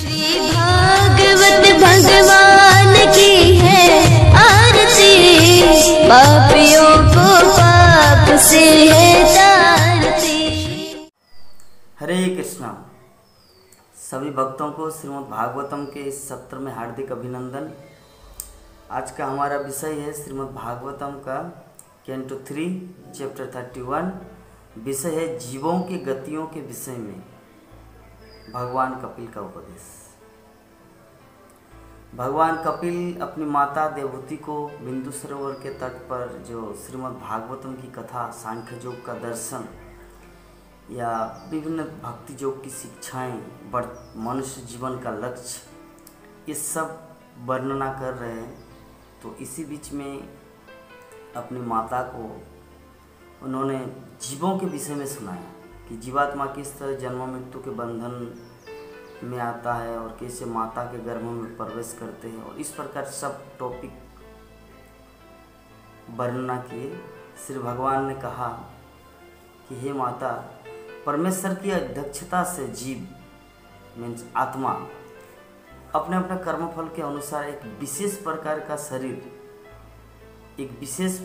श्री भागवत भगवान की है आरती, पापियों को पाप से है तारती। हरे कृष्णा। सभी भक्तों को श्रीमद् भागवतम के इस सत्र में हार्दिक अभिनंदन। आज का हमारा विषय है श्रीमद् भागवतम का कैंटो 3 चैप्टर 31। विषय है जीवों की गतियों के विषय में भगवान कपिल का उपदेश। भगवान कपिल अपनी माता देवहूति को बिंदु सरोवर के तट पर जो श्रीमद् भागवतम की कथा, सांख्य योग का दर्शन या विभिन्न भक्ति योग की शिक्षाएं, मनुष्य जीवन का लक्ष्य, ये सब वर्णना कर रहे हैं। तो इसी बीच में अपनी माता को उन्होंने जीवों के विषय में सुनाया कि जीवात्मा किस तरह जन्म मृत्यु के बंधन में आता है और कैसे माता के गर्भ में प्रवेश करते हैं, और इस प्रकार सब टॉपिक वर्णना किए। श्री भगवान ने कहा कि हे माता, परमेश्वर की अध्यक्षता से जीव मीन्स आत्मा अपने अपने कर्मफल के अनुसार एक विशेष प्रकार का शरीर, एक विशेष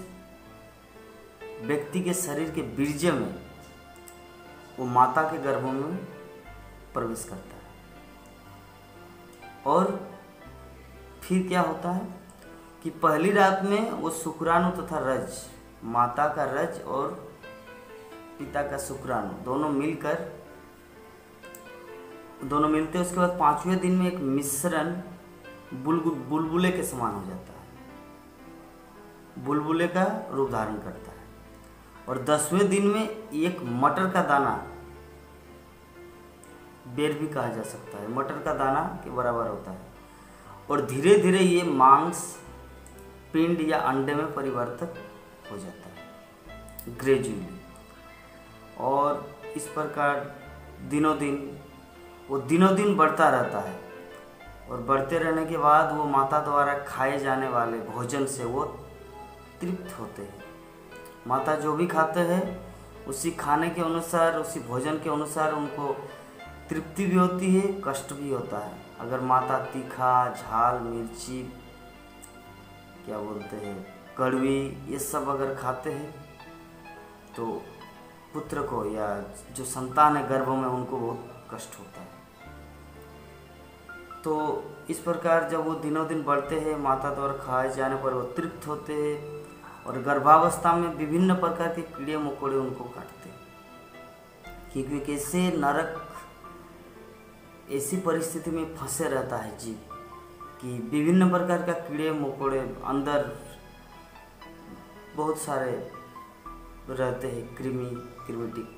व्यक्ति के शरीर के बीर्ज में वो माता के गर्भ में प्रवेश करता है। और फिर क्या होता है कि पहली रात में वो शुक्राणु तथा रज, माता का रज और पिता का शुक्राणु दोनों मिलते, उसके बाद 5वें दिन में एक मिश्रण बुलबुले के समान हो जाता है, बुलबुले का रूप धारण करता है। और 10वें दिन में एक मटर का दाना, बेर भी कहा जा सकता है, मटर का दाना के बराबर होता है। और धीरे धीरे ये मांस पिंड या अंडे में परिवर्तित हो जाता है ग्रेजुअली। और इस प्रकार दिनों दिन बढ़ता रहता है। और बढ़ते रहने के बाद वो माता द्वारा खाए जाने वाले भोजन से वो तृप्त होते हैं। माता जो भी खाते हैं उसी खाने के अनुसार, उसी भोजन के अनुसार उनको तृप्ति भी होती है, कष्ट भी होता है। अगर माता तीखा, झाल, मिर्ची, क्या बोलते हैं, कड़वी, ये सब अगर खाते हैं तो पुत्र को या जो संतान है गर्भ में, उनको बहुत कष्ट होता है। तो इस प्रकार जब वो दिनों दिन बढ़ते हैं, माता द्वारा खाए जाने पर वो तृप्त होते हैं। और गर्भावस्था में विभिन्न प्रकार के कीड़े मकोड़े उनको काटते हैं, क्योंकि कैसे नरक ऐसी परिस्थिति में फंसे रहता है जीव कि विभिन्न प्रकार का कीड़े मकोड़े अंदर बहुत सारे रहते हैं, कृमिटिक,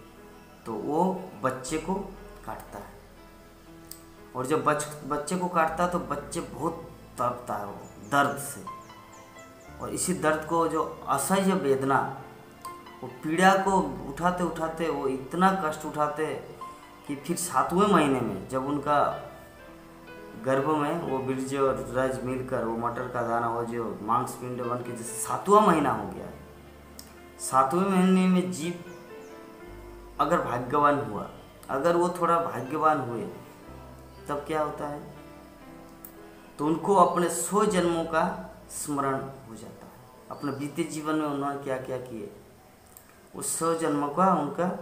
तो वो बच्चे को काटता है। और जब बच्चे को काटता है तो बच्चे बहुत तड़पता है वो दर्द से। और इसी दर्द को, जो असह्य वेदना, वो पीड़ा को उठाते उठाते वो इतना कष्ट उठाते कि फिर 7वें महीने में जब उनका गर्भ में वो बीज और रज मिलकर वो मटर का दाना हो, जो मांसपिंड बन के 7वां महीना हो गया है, 7वें महीने में जीव अगर भाग्यवान हुआ, अगर वो थोड़ा भाग्यवान हुए, तब क्या होता है, तो उनको अपने 100 जन्मों का स्मरण हो जाता है। अपने बीते जीवन में उन्होंने क्या क्या किए, उस 100 जन्मों का उनका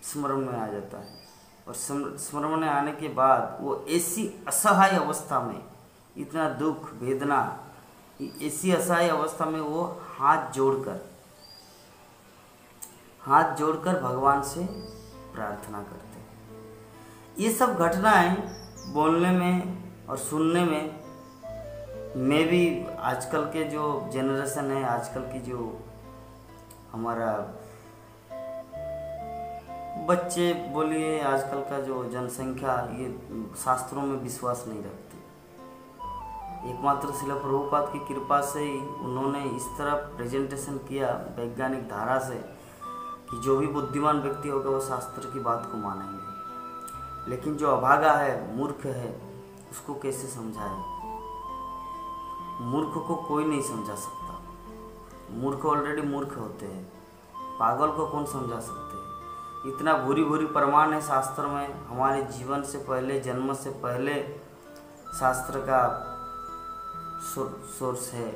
स्मरण में आ जाता है। और स्मरण में आने के बाद वो ऐसी असहाय अवस्था में, इतना दुख वेदना, ऐसी असहाय अवस्था में वो हाथ जोड़कर भगवान से प्रार्थना करते हैं। ये सब घटनाएं बोलने में और सुनने में भी आजकल के जो जनरेशन है, आजकल की जो हमारा बच्चे बोलिए, आजकल का जो जनसंख्या, ये शास्त्रों में विश्वास नहीं रखती। एकमात्र शिला प्रभुपाद की कृपा से ही उन्होंने इस तरह प्रेजेंटेशन किया वैज्ञानिक धारा से कि जो भी बुद्धिमान व्यक्ति होगा वो शास्त्र की बात को मानेंगे। लेकिन जो अभागा है, मूर्ख है, उसको कैसे समझाए? मूर्ख को कोई नहीं समझा सकता। मूर्ख ऑलरेडी मूर्ख होते हैं, पागल को कौन समझा सकते हैं? इतना भूरी भूरी प्रमाण है शास्त्र में, हमारे जीवन से पहले, जन्म से पहले शास्त्र का सोर्स है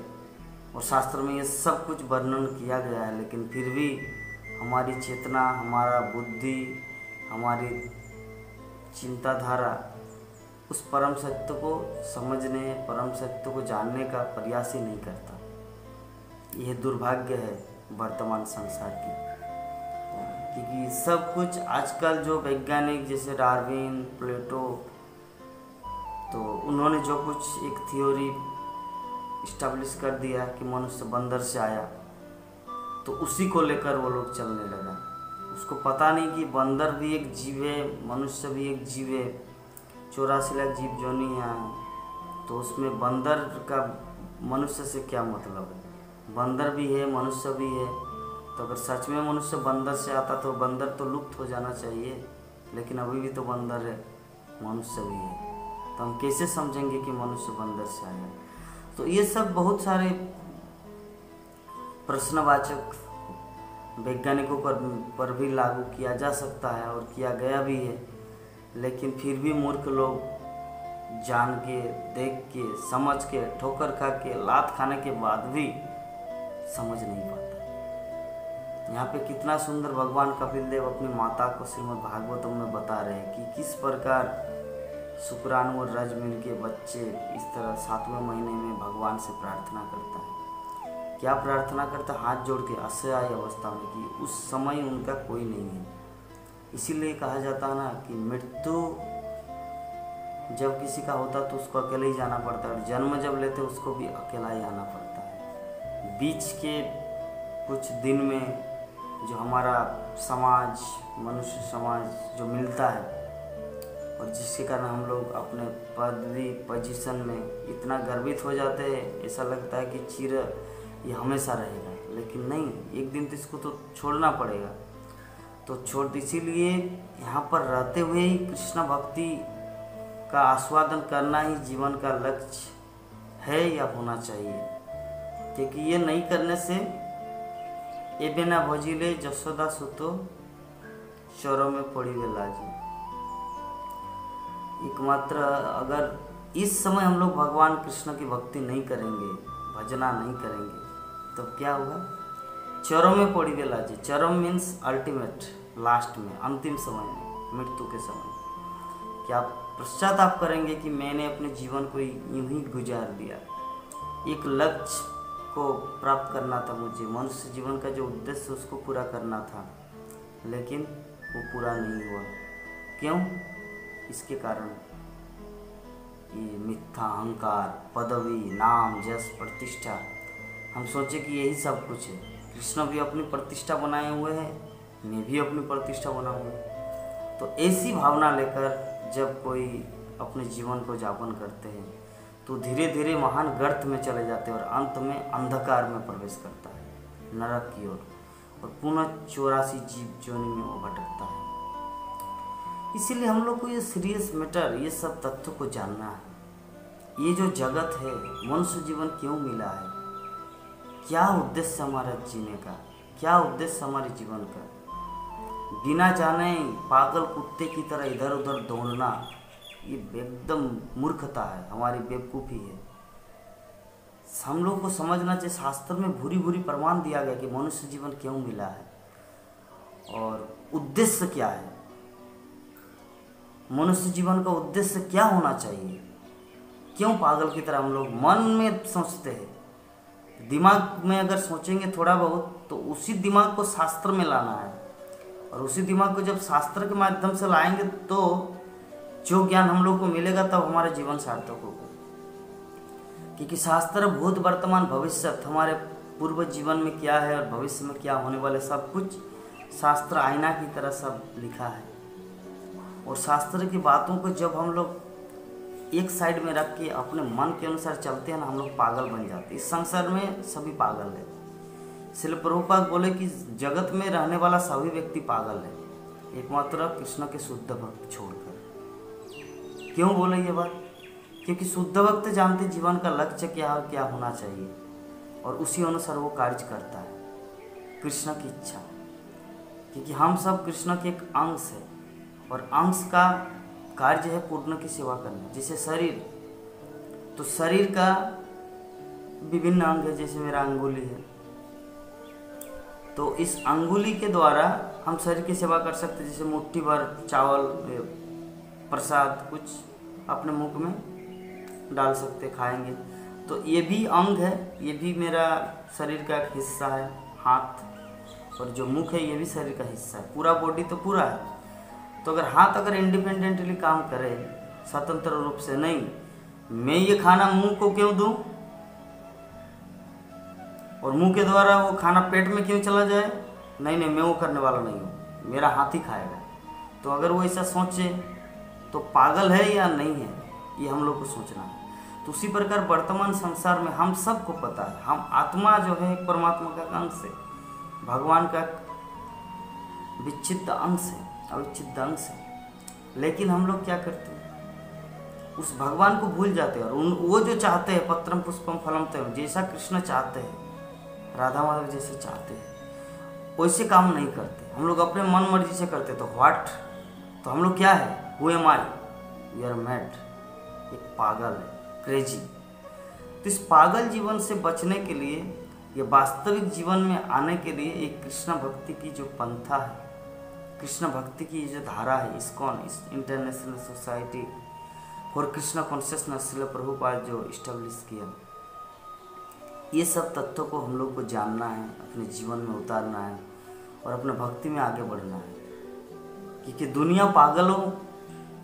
और शास्त्र में ये सब कुछ वर्णन किया गया है। लेकिन फिर भी हमारी चेतना, हमारा बुद्धि, हमारी चिंताधारा उस परम सत्य को समझने, परम सत्य को जानने का प्रयास ही नहीं करता। यह दुर्भाग्य है वर्तमान संसार की, क्योंकि सब कुछ आजकल जो वैज्ञानिक जैसे डार्विन, प्लेटो, तो उन्होंने जो कुछ एक थ्योरी इस्टेब्लिश कर दिया कि मनुष्य बंदर से आया, तो उसी को लेकर वो लोग चलने लगा। उसको पता नहीं कि बंदर भी एक जीव है, मनुष्य भी एक जीव है, 84 लाख जीव जोनी है, तो उसमें बंदर का मनुष्य से क्या मतलब है? बंदर भी है, मनुष्य भी है, तो अगर सच में मनुष्य बंदर से आता तो बंदर तो लुप्त हो जाना चाहिए, लेकिन अभी भी तो बंदर है, मनुष्य भी है, तो हम कैसे समझेंगे कि मनुष्य बंदर से आया? तो ये सब बहुत सारे प्रश्नवाचक वैज्ञानिकों पर भी लागू किया जा सकता है और किया गया भी है, लेकिन फिर भी मूर्ख लोग जान के, देख के, समझ के, ठोकर खा के, लात खाने के बाद भी समझ नहीं पाता। यहाँ पे कितना सुंदर भगवान कपिल देव अपनी माता को श्रीमद् भागवतम में बता रहे हैं कि किस प्रकार शुक्राणु और रज मिल के बच्चे इस तरह 7वें महीने में भगवान से प्रार्थना करता है। क्या प्रार्थना करता? हाथ जोड़ के असहाय अवस्था में, कि उस समय उनका कोई नहीं है। इसीलिए कहा जाता है ना कि मृत्यु जब किसी का होता तो उसको अकेले ही जाना पड़ता है, और जन्म जब लेते उसको भी अकेला ही आना पड़ता है। बीच के कुछ दिन में जो हमारा समाज, मनुष्य समाज जो मिलता है, और जिसके कारण हम लोग अपने पदवी पोजीशन में इतना गर्वित हो जाते हैं, ऐसा लगता है कि चिर ये हमेशा रहेगा, लेकिन नहीं, एक दिन तो इसको तो छोड़ना पड़ेगा। तो छोड़, इसीलिए यहाँ पर रहते हुए ही कृष्ण भक्ति का आस्वादन करना ही जीवन का लक्ष्य है या होना चाहिए, क्योंकि ये नहीं करने से ए बिना भजिले जसोदा सुतो चोरों में पड़ी वे लाजी। एकमात्र अगर इस समय हम लोग भगवान कृष्ण की भक्ति नहीं करेंगे, भजना नहीं करेंगे, तो क्या होगा? चरम में पड़ी वे लाजी। चरम मीन्स अल्टीमेट, लास्ट में, अंतिम समय में, मृत्यु के समय क्या पश्चाताप करेंगे कि मैंने अपने जीवन को यूं ही गुजार दिया। एक लक्ष्य को प्राप्त करना था मुझे, मनुष्य जीवन का जो उद्देश्य उसको पूरा करना था, लेकिन वो पूरा नहीं हुआ। क्यों? इसके कारण ये मिथ्या अहंकार, पदवी, नाम, यश, प्रतिष्ठा, हम सोचे कि यही सब कुछ है। कृष्ण भी अपनी प्रतिष्ठा बनाए हुए हैं, मैं भी अपनी प्रतिष्ठा बनाऊंगा। तो ऐसी भावना लेकर जब कोई अपने जीवन को यापन करते हैं तो धीरे धीरे महान गर्त में चले जाते हैं और अंत में अंधकार में प्रवेश करता है, नरक की ओर, और पुनः 84 जीव जोनि में वो भटकता है। इसीलिए हम लोग को ये सीरियस मैटर, ये सब तथ्यों को जानना है। ये जो जगत है, मनुष्य जीवन क्यों मिला है, क्या उद्देश्य हमारा जीने का, क्या उद्देश्य हमारे जीवन का, बिना जाने पागल कुत्ते की तरह इधर उधर दौड़ना, ये एकदम मूर्खता है, हमारी बेवकूफ़ी है। हम लोगों को समझना चाहिए, शास्त्र में भूरी भूरी प्रमाण दिया गया कि मनुष्य जीवन क्यों मिला है और उद्देश्य क्या है, मनुष्य जीवन का उद्देश्य क्या होना चाहिए। क्यों पागल की तरह हम लोग मन में सोचते हैं, दिमाग में अगर सोचेंगे थोड़ा बहुत तो उसी दिमाग को शास्त्र में लाना है, और उसी दिमाग को जब शास्त्र के माध्यम से लाएंगे तो जो ज्ञान हम लोग को मिलेगा तब हमारा जीवन सार्थक होगा। क्योंकि शास्त्र भूत वर्तमान भविष्य, हमारे पूर्व जीवन में क्या है और भविष्य में क्या होने वाले, सब कुछ शास्त्र आईना की तरह सब लिखा है। और शास्त्र की बातों को जब हम लोग एक साइड में रख के अपने मन के अनुसार चलते हैं ना, हम लोग पागल बन जाते हैं। इस संसार में सभी पागल है। श्रील प्रभुपाद बोले कि जगत में रहने वाला सभी व्यक्ति पागल है, एकमात्र कृष्ण के शुद्ध भक्त छोड़कर। क्यों बोले ये बात? क्योंकि शुद्ध भक्त जानते जीवन का लक्ष्य क्या और क्या होना चाहिए, और उसी अनुसार वो कार्य करता है, कृष्ण की इच्छा। क्योंकि हम सब कृष्ण के एक अंश है और अंश का कार्य है पूर्ण की सेवा करना। जैसे शरीर, तो शरीर का विभिन्न अंग है, जैसे मेरा अंगुली है, तो इस अंगुली के द्वारा हम शरीर की सेवा कर सकते हैं। जैसे मुट्ठी भर चावल प्रसाद कुछ अपने मुख में डाल सकते, खाएंगे, तो ये भी अंग है, ये भी मेरा शरीर का एक हिस्सा है। हाथ और जो मुख है ये भी शरीर का हिस्सा है, पूरा बॉडी तो पूरा है। तो अगर हाथ अगर इंडिपेंडेंटली काम करे, स्वतंत्र रूप से, नहीं मैं ये खाना मुंह को क्यों दूं और मुंह के द्वारा वो खाना पेट में क्यों चला जाए, नहीं नहीं मैं वो करने वाला नहीं हूँ, मेरा हाथ ही खाएगा। तो अगर वो ऐसा सोचे तो पागल है या नहीं है, ये हम लोग को सोचना है। तो उसी प्रकार वर्तमान संसार में हम सबको पता है, हम आत्मा जो है परमात्मा का अंश है, भगवान का विच्छिन्न अंश है, अविच्छिन्न अंश है। लेकिन हम लोग क्या करते हैं, उस भगवान को भूल जाते हैं और वो जो चाहते हैं, पत्रम पुष्पम फलम तय, जैसा कृष्ण चाहते हैं, राधा माधव जैसे चाहते हैं, वैसे काम नहीं करते। हम लोग अपने मन मर्जी से करते। तो व्हाट, तो हम लोग क्या है, who am I, we are mad, एक पागल है, क्रेजी। तो इस पागल जीवन से बचने के लिए, ये वास्तविक जीवन में आने के लिए एक कृष्ण भक्ति की जो पंथा है, कृष्ण भक्ति की जो धारा है, इस्कॉन, इस international society for Krishna consciousness, Srila Prabhupada जो इस्टेब्लिश किया, ये सब तत्वों को हम लोग को जानना है, अपने जीवन में उतारना है और अपने भक्ति में आगे बढ़ना है। क्योंकि दुनिया पागलों,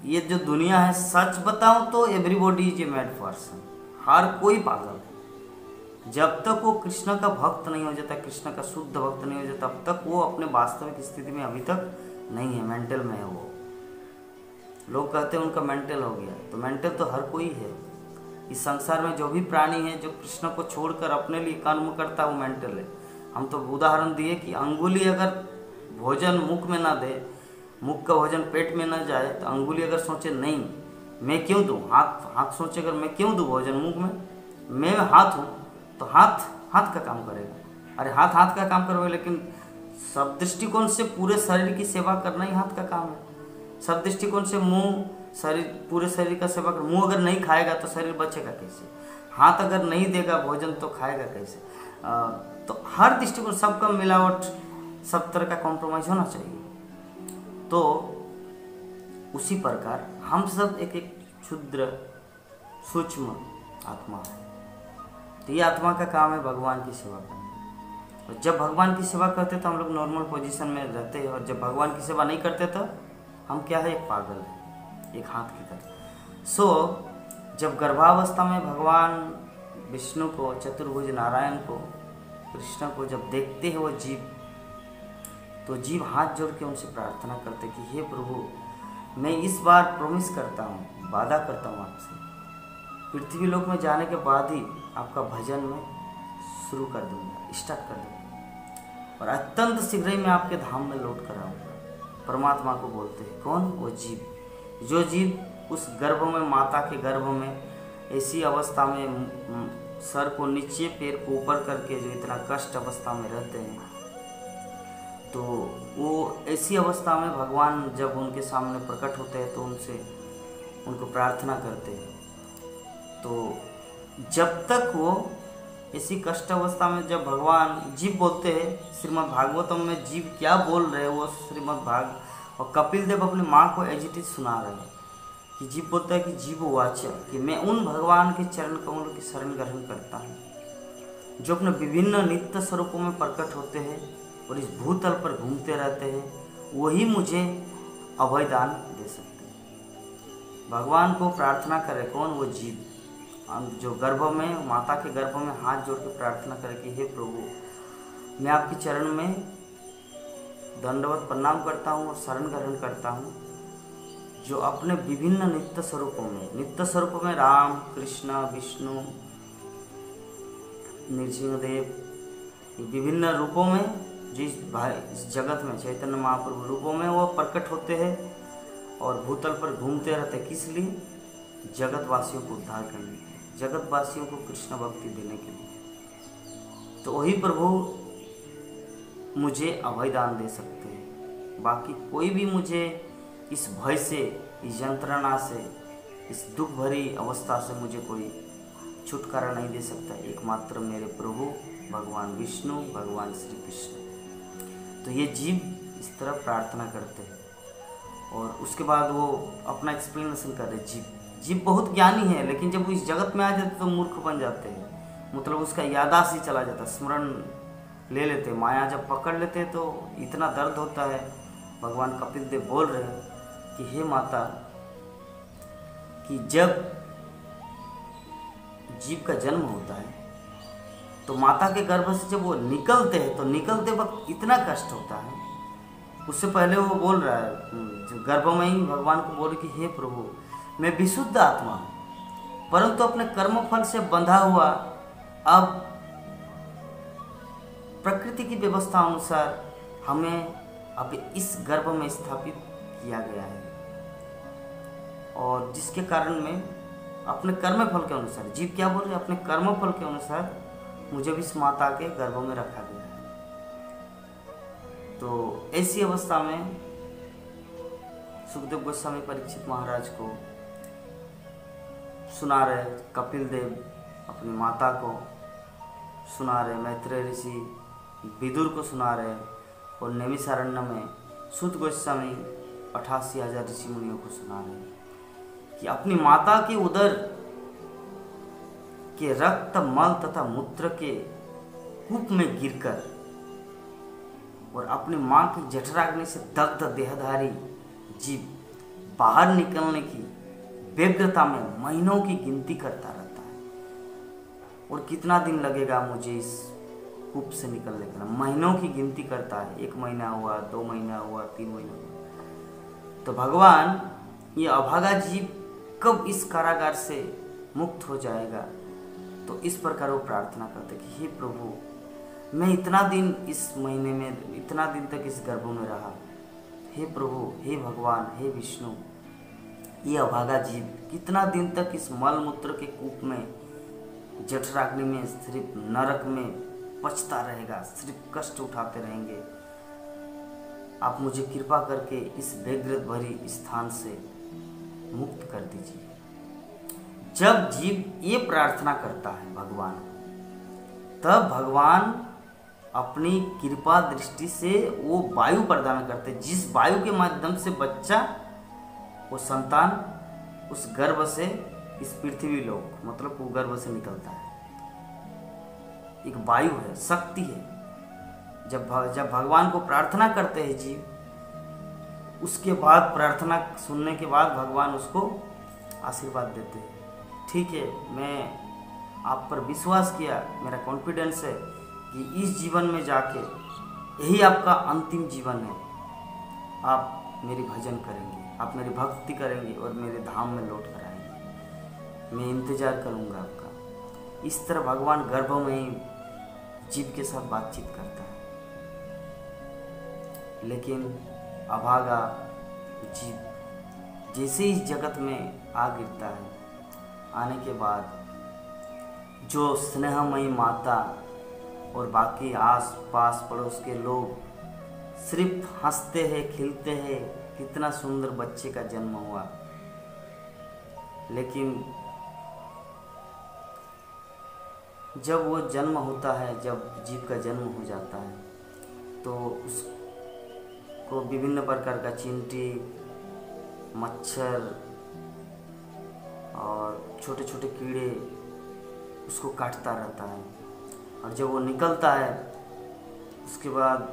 ये जो दुनिया है, सच बताऊं तो everybody is a mad person, हर कोई पागल है। जब तक वो कृष्ण का भक्त नहीं हो जाता, कृष्ण का शुद्ध भक्त नहीं हो जाता, तब तक वो अपने वास्तविक स्थिति में अभी तक नहीं है, मेंटल में है वो। लोग कहते हैं उनका मेंटल हो गया, तो मेंटल तो हर कोई है। इस संसार में जो भी प्राणी है जो कृष्ण को छोड़कर अपने लिए कर्म करता है, वो मेंटल है। हम तो उदाहरण दिए कि अंगुली अगर भोजन मुख में ना दे, मुख का भोजन पेट में ना जाए, तो अंगुली अगर सोचे नहीं मैं क्यों दूँ, हाथ सोचे अगर मैं क्यों दूँ भोजन मुख में, मैं हाथ हूँ, तो हाथ का काम करेगा। अरे हाथ का काम करोगे, लेकिन सब दृष्टिकोण से पूरे शरीर की सेवा करना ही हाथ का काम है। सब दृष्टिकोण से मुंह, शरीर, पूरे शरीर का सेवा कर, मुंह अगर नहीं खाएगा तो शरीर बचेगा कैसे, हाथ अगर नहीं देगा भोजन तो खाएगा कैसे। तो हर दृष्टिकोण, सबका मिलावट, सब तरह का कॉम्प्रोमाइज होना चाहिए। तो उसी प्रकार हम सब एक एक क्षुद्र सूक्ष्म आत्मा है। तो ये आत्मा का काम है भगवान की सेवा करना। और जब भगवान की सेवा करते तो हम लोग नॉर्मल पोजीशन में रहते हैं, और जब भगवान की सेवा नहीं करते तो हम क्या है, एक पागल है, एक हाथ की तरह। जब गर्भावस्था में भगवान विष्णु को, चतुर्भुज नारायण को, कृष्ण को जब देखते हैं वो जीव, तो जीव हाथ जोड़ के उनसे प्रार्थना करते कि हे प्रभु, मैं इस बार प्रॉमिस करता हूँ, वादा करता हूँ आपसे, पृथ्वी लोक में जाने के बाद ही आपका भजन में शुरू कर दूंगा, स्टार्ट कर दूंगा, और अत्यंत शीघ्र ही मैं आपके धाम में लौट कर आऊँगा। परमात्मा को बोलते हैं कौन, वो जीव, जो जीव उस गर्भ में, माता के गर्भ में ऐसी अवस्था में सर को नीचे पैर को ऊपर करके जो इतना कष्ट अवस्था में रहते हैं, तो वो ऐसी अवस्था में भगवान जब उनके सामने प्रकट होते हैं तो उनको प्रार्थना करते हैं। तो जब तक वो ऐसी कष्ट अवस्था में, जब भगवान जीव बोलते हैं, श्रीमद् भागवतम में जीव क्या बोल रहे हैं वो श्रीमद् भाग, और कपिल देव अपनी माँ को एज इट इज सुना रहे हैं कि जीव बोलता है कि जीव वाचा, कि मैं उन भगवान के चरण कमलों की शरण ग्रहण करता हूँ जो अपने विभिन्न नित्य स्वरूपों में प्रकट होते हैं और इस भूतल पर घूमते रहते हैं, वही मुझे अभयदान दे सकते हैं। भगवान को प्रार्थना करे कौन, वो जीव, जो गर्भ में, माता के गर्भ में हाथ जोड़ के प्रार्थना करे कि हे प्रभु, मैं आपके चरण में दंडवत प्रणाम करता हूँ और शरण ग्रहण करता हूँ, जो अपने विभिन्न नित्य स्वरूपों में राम, कृष्ण, विष्णु, नृसिंहदेव, विभिन्न रूपों में, जिस जगत में चैतन्य महाप्रभु रूपों में वो प्रकट होते हैं और भूतल पर घूमते रहते। किस लिए? जगतवासियों को उद्धार करने के लिए, जगतवासियों को कृष्ण भक्ति देने के लिए। तो वही प्रभु मुझे अभयदान दे सकते हैं। बाकी कोई भी मुझे इस भय से, इस यंत्रणा से, इस दुख भरी अवस्था से मुझे कोई छुटकारा नहीं दे सकता, एकमात्र मेरे प्रभु भगवान विष्णु, भगवान श्री कृष्ण। तो ये जीव इस तरह प्रार्थना करते हैं और उसके बाद वो अपना एक्सप्लेनेशन कर रहे। जीव बहुत ज्ञानी है, लेकिन जब वो इस जगत में आ जाते तो मूर्ख बन जाते हैं, मतलब उसका याददाश्त ही चला जाता, स्मरण ले लेते, माया जब पकड़ लेते तो इतना दर्द होता है। भगवान कपिल देव बोल रहे हैं कि हे माता, कि जब जीव का जन्म होता है तो माता के गर्भ से जब वो निकलते हैं तो निकलते वक्त इतना कष्ट होता है। उससे पहले वो बोल रहा है, गर्भ में ही भगवान को बोले कि हे प्रभु, मैं विशुद्ध आत्मा हूँ, परंतु अपने कर्मफल से बंधा हुआ अब प्रकृति की व्यवस्था अनुसार हमें अब इस गर्भ में स्थापित किया गया है, और जिसके कारण में अपने कर्मफल के अनुसार, जीव क्या बोल रहे हैं, अपने कर्मफल के अनुसार मुझे भी इस माता के गर्भ में रखा गया है। तो ऐसी अवस्था में सुखदेव गोस्वामी परीक्षित महाराज को सुना रहे, कपिल देव अपनी माता को सुना रहे, मैत्रेय ऋषि विदुर को सुना रहे, और नैमिषारण्य में सूत गोस्वामी 88,000 ऋषि मुनियों को सुना रहे कि अपनी माता के उदर के रक्त, मल तथा मूत्र के कूप में गिरकर और अपनी मां की जठराग्नि से दग्ध देहधारी जीव बाहर निकलने की व्यग्रता में महीनों की गिनती करता रहता है। और कितना दिन लगेगा मुझे इस कूप से निकलने के लिए, महीनों की गिनती करता है। 1 महीना हुआ, 2 महीना हुआ, 3 महीना हुआ। तो भगवान, ये अभागा जीव कब इस कारागार से मुक्त हो जाएगा? तो इस प्रकार वो प्रार्थना करते कि हे प्रभु, मैं इतना दिन इस महीने में, इतना दिन तक इस गर्भ में रहा, हे प्रभु, हे भगवान, हे विष्णु, ये अभागा जीव कितना दिन तक इस मल मूत्र के कूप में, जठराग्नि में, सिर्फ नरक में पचता रहेगा, सिर्फ कष्ट उठाते रहेंगे। आप मुझे कृपा करके इस व्यग्रत भरी स्थान से मुक्त कर दीजिए। जब जीव ये प्रार्थना करता है भगवान, तब भगवान अपनी कृपा दृष्टि से वो वायु प्रदान करते, जिस वायु के माध्यम से बच्चा, वो संतान उस गर्भ से इस पृथ्वी लोक, मतलब वो गर्भ से निकलता है। एक वायु है, शक्ति है। जब भगवान को प्रार्थना करते हैं जीव, उसके बाद प्रार्थना सुनने के बाद भगवान उसको आशीर्वाद देते हैं। ठीक है, मैं आप पर विश्वास किया, मेरा कॉन्फिडेंस है कि इस जीवन में जाके यही आपका अंतिम जीवन है, आप मेरी भजन करेंगे, आप मेरी भक्ति करेंगे और मेरे धाम में लौट कर आएंगे, मैं इंतजार करूंगा आपका। इस तरह भगवान गर्भ में ही जीव के साथ बातचीत करता है। लेकिन अभागा जीव जैसे इस जगत में आ गिरता है, आने के बाद जो स्नेहमयी माता और बाकी आस पास पड़ोस के लोग सिर्फ हंसते हैं, खिलते हैं, कितना सुंदर बच्चे का जन्म हुआ। लेकिन जब वो जन्म होता है, जब जीव का जन्म हो जाता है, तो उसको विभिन्न प्रकार का चींटी, मच्छर और छोटे छोटे कीड़े उसको काटता रहता है। और जब वो निकलता है, उसके बाद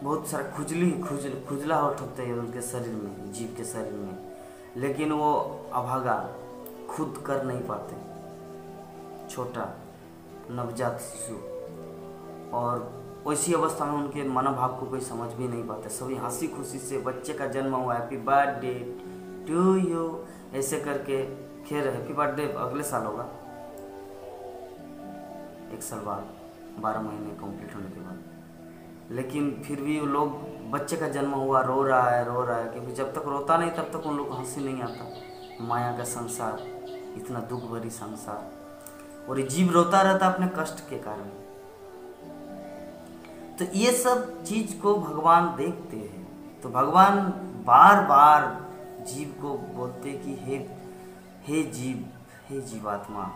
बहुत सारा खुजलाहट होते हैं उनके शरीर में, जीव के शरीर में, लेकिन वो अभागा खुद कर नहीं पाते, छोटा नवजात शिशु। और वैसी अवस्था में उनके मनोभाव को कोई समझ भी नहीं पाते, सभी हंसी खुशी से बच्चे का जन्म हुआ, हैप्पी बर्थडे टू यू ऐसे करके खेल, हैप्पी बर्थडे अगले साल होगा, 1 साल बाद, 12 महीने कंप्लीट होने के बाद। लेकिन फिर भी वो लोग, बच्चे का जन्म हुआ, रो रहा है, क्योंकि जब तक रोता नहीं तब तक उन लोग को हंसी नहीं आता। माया का संसार, इतना दुख भरी संसार, और ये जीव रोता रहता अपने कष्ट के कारण। तो ये सब चीज को भगवान देखते हैं तो भगवान बार बार जीव को बोलते कि हे जीव, हे जीवात्मा,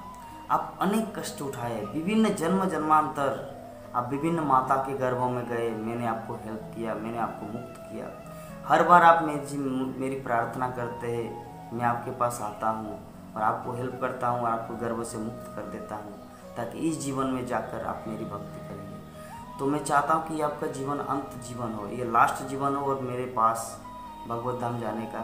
आप अनेक कष्ट उठाए, विभिन्न जन्म जन्मांतर आप विभिन्न माता के गर्भों में गए, मैंने आपको हेल्प किया, मैंने आपको मुक्त किया। हर बार आप मेरी प्रार्थना करते हैं, मैं आपके पास आता हूँ और आपको हेल्प करता हूँ और आपको गर्भ से मुक्त कर देता हूँ, ताकि इस जीवन में जाकर आप मेरी भक्ति करेंगे। तो मैं चाहता हूँ कि ये आपका जीवन अंत जीवन हो, ये लास्ट जीवन हो और मेरे पास भगवत धाम जाने का।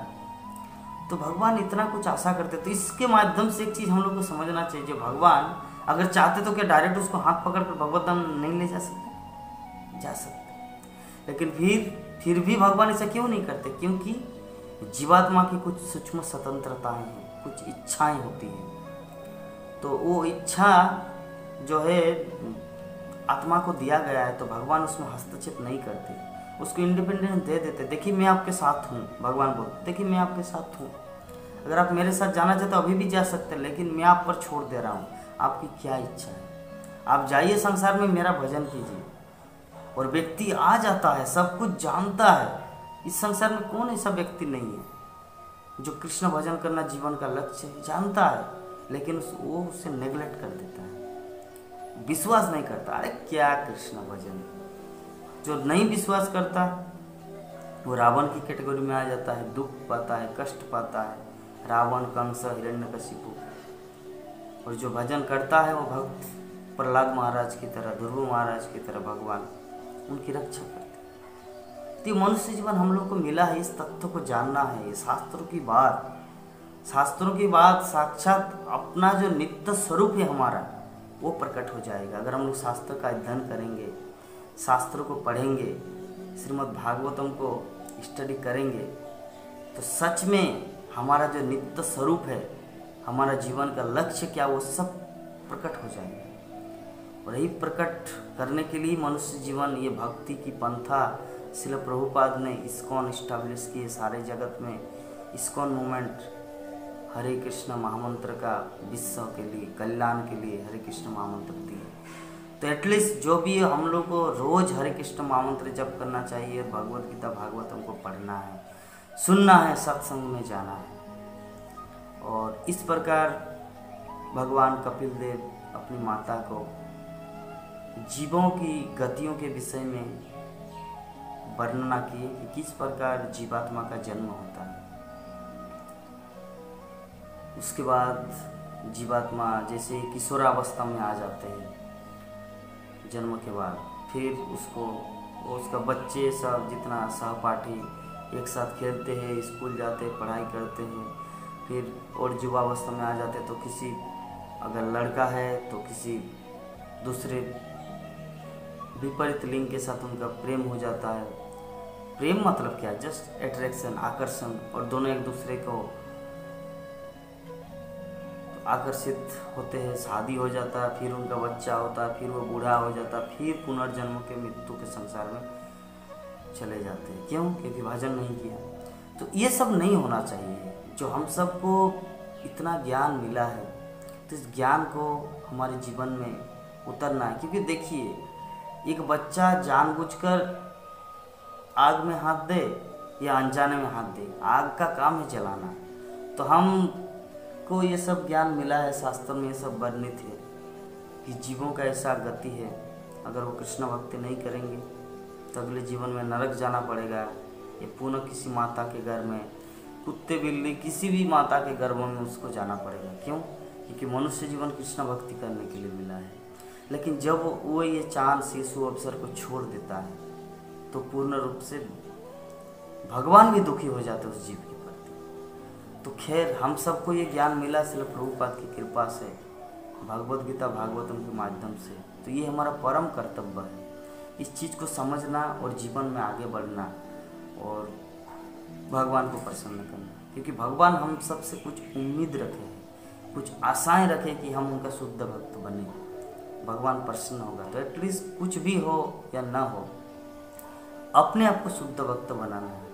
तो भगवान इतना कुछ आशा करते। तो इसके माध्यम से एक चीज़ हम लोग को समझना चाहिए, जो भगवान अगर चाहते तो क्या डायरेक्ट उसको हाथ पकड़ कर भगवत धाम नहीं ले जा सकते? जा सकते, लेकिन फिर भी भगवान ऐसा क्यों नहीं करते? क्योंकि जीवात्मा की कुछ सूक्ष्म स्वतंत्रताएं हैं, कुछ इच्छाएं होती हैं। तो वो इच्छा जो है आत्मा को दिया गया है, तो भगवान उसमें हस्तक्षेप नहीं करते, उसको इंडिपेंडेंस दे देते। देखिए मैं आपके साथ हूँ, भगवान बोलते देखिए मैं आपके साथ हूँ, अगर आप मेरे साथ जाना चाहते हो अभी भी जा सकते हैं, लेकिन मैं आप पर छोड़ दे रहा हूँ, आपकी क्या इच्छा है, आप जाइए संसार में, मेरा भजन कीजिए। और व्यक्ति आ जाता है, सब कुछ जानता है। इस संसार में कौन ऐसा व्यक्ति नहीं है जो कृष्ण भजन करना जीवन का लक्ष्य है, जानता है, लेकिन वो उसे नेग्लेक्ट कर देता है, विश्वास नहीं करता। अरे क्या कृष्ण भजन, जो नहीं विश्वास करता वो रावण की कैटेगरी में आ जाता है, दुख पाता है, कष्ट पाता है, रावण, कंस, हिरण्यकशिपु। और जो भजन करता है वो भक्त प्रहलाद महाराज की तरह, ध्रुव महाराज की तरह भगवान उनकी रक्षा करते हैं। तो मनुष्य जीवन हम लोग को मिला है, इस तथ्य को जानना है। ये शास्त्रों की बात साक्षात अपना जो नित्य स्वरूप है हमारा, वो प्रकट हो जाएगा। अगर हम लोग शास्त्र का अध्ययन करेंगे, शास्त्रों को पढ़ेंगे, श्रीमद् भागवतम को स्टडी करेंगे, तो सच में हमारा जो नित्य स्वरूप है, हमारा जीवन का लक्ष्य क्या, वो सब प्रकट हो जाएगा। और यही प्रकट करने के लिए मनुष्य जीवन, ये भक्ति की पंथा श्रील प्रभुपाद ने इस्कॉन इस्टेब्लिश किए सारे जगत में। इस्कॉन मूवमेंट हरे कृष्ण महामंत्र का विश्व के लिए, कल्याण के लिए हरे कृष्ण महामंत्र दिए। तो एटलीस्ट जो भी हम लोग को रोज हरे कृष्ण महामंत्र जप करना चाहिए, भगवत गीता भागवतम को पढ़ना है, सुनना है, सत्संग में जाना है। और इस प्रकार भगवान कपिल देव अपनी माता को जीवों की गतियों के विषय में वर्णना किए कि किस प्रकार जीवात्मा का जन्म होता है। उसके बाद जीवात्मा जैसे किशोरावस्था में आ जाते हैं जन्म के बाद, फिर उसका बच्चे सब जितना सहपाठी एक साथ खेलते हैं, स्कूल जाते हैं, पढ़ाई करते हैं, फिर और युवावस्था में आ जाते हैं। तो किसी अगर लड़का है तो किसी दूसरे विपरीत लिंग के साथ उनका प्रेम हो जाता है। प्रेम मतलब क्या है? जस्ट अट्रैक्शन, आकर्षण, और दोनों एक दूसरे को आकर्षित होते हैं, शादी हो जाता है, फिर उनका बच्चा होता है, फिर वो बूढ़ा हो जाता है, फिर पुनर्जन्म के मृत्यु के संसार में चले जाते हैं। क्यों? क्योंकि भजन नहीं किया। तो ये सब नहीं होना चाहिए। जो हम सबको इतना ज्ञान मिला है, तो इस ज्ञान को हमारे जीवन में उतरना है। क्योंकि देखिए, एक बच्चा जानबूझकर आग में हाथ दे या अनजाने में हाथ दे, आग का काम है जलाना। तो हमको ये सब ज्ञान मिला है, शास्त्र में ये सब वर्णित है कि जीवों का ऐसा गति है, अगर वो कृष्ण भक्ति नहीं करेंगे तो अगले जीवन में नरक जाना पड़ेगा, या पुनः किसी माता के घर में, कुत्ते बिल्ली किसी भी माता के गर्भ में उसको जाना पड़ेगा। क्यों? क्योंकि मनुष्य जीवन कृष्ण भक्ति करने के लिए मिला है। लेकिन जब वो ये चांद शिशु अवसर को छोड़ देता है तो पूर्ण रूप से भगवान भी दुखी हो जाते उस जीव के प्रति। तो खैर, हम सबको ये ज्ञान मिला श्रील प्रभुपाद की कृपा से, भगवत गीता भागवतम के माध्यम से। तो ये हमारा परम कर्तव्य है, इस चीज़ को समझना और जीवन में आगे बढ़ना और भगवान को प्रसन्न करना। क्योंकि भगवान हम सबसे कुछ उम्मीद रखे, कुछ आशाएं रखे कि हम उनका शुद्ध भक्त बने, भगवान प्रसन्न होगा। तो एटलीस्ट कुछ भी हो या ना हो, अपने आप को शुद्ध भक्त बनाना है।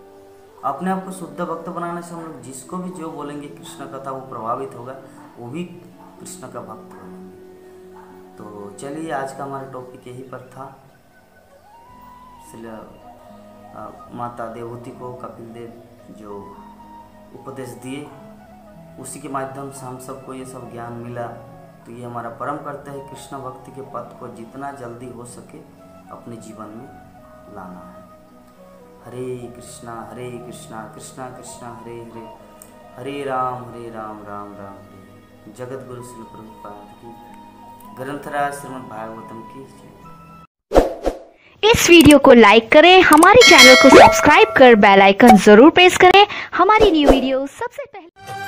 अपने आप को शुद्ध भक्त बनाने से हम लोग जिसको भी जो बोलेंगे कृष्ण कथा, वो प्रभावित होगा, वो भी कृष्ण का भक्त बनेंगे। तो चलिए, आज का हमारा टॉपिक यही पर था। माता देवहूति को कपिल देव जो उपदेश दिए, उसी के माध्यम से हम सबको ये सब ज्ञान मिला। तो ये हमारा परम कर्तव्य है, कृष्ण भक्ति के पथ को जितना जल्दी हो सके अपने जीवन में लाना है। हरे कृष्णा कृष्णा कृष्णा हरे हरे, हरे राम राम राम हरे। जगत गुरु श्री प्रभुपाद की, ग्रंथराज श्रीमद् भागवतम की जय। इस वीडियो को लाइक करें, हमारे चैनल को सब्सक्राइब कर बेल आइकन जरूर प्रेस करें हमारी न्यू वीडियो सबसे पहले।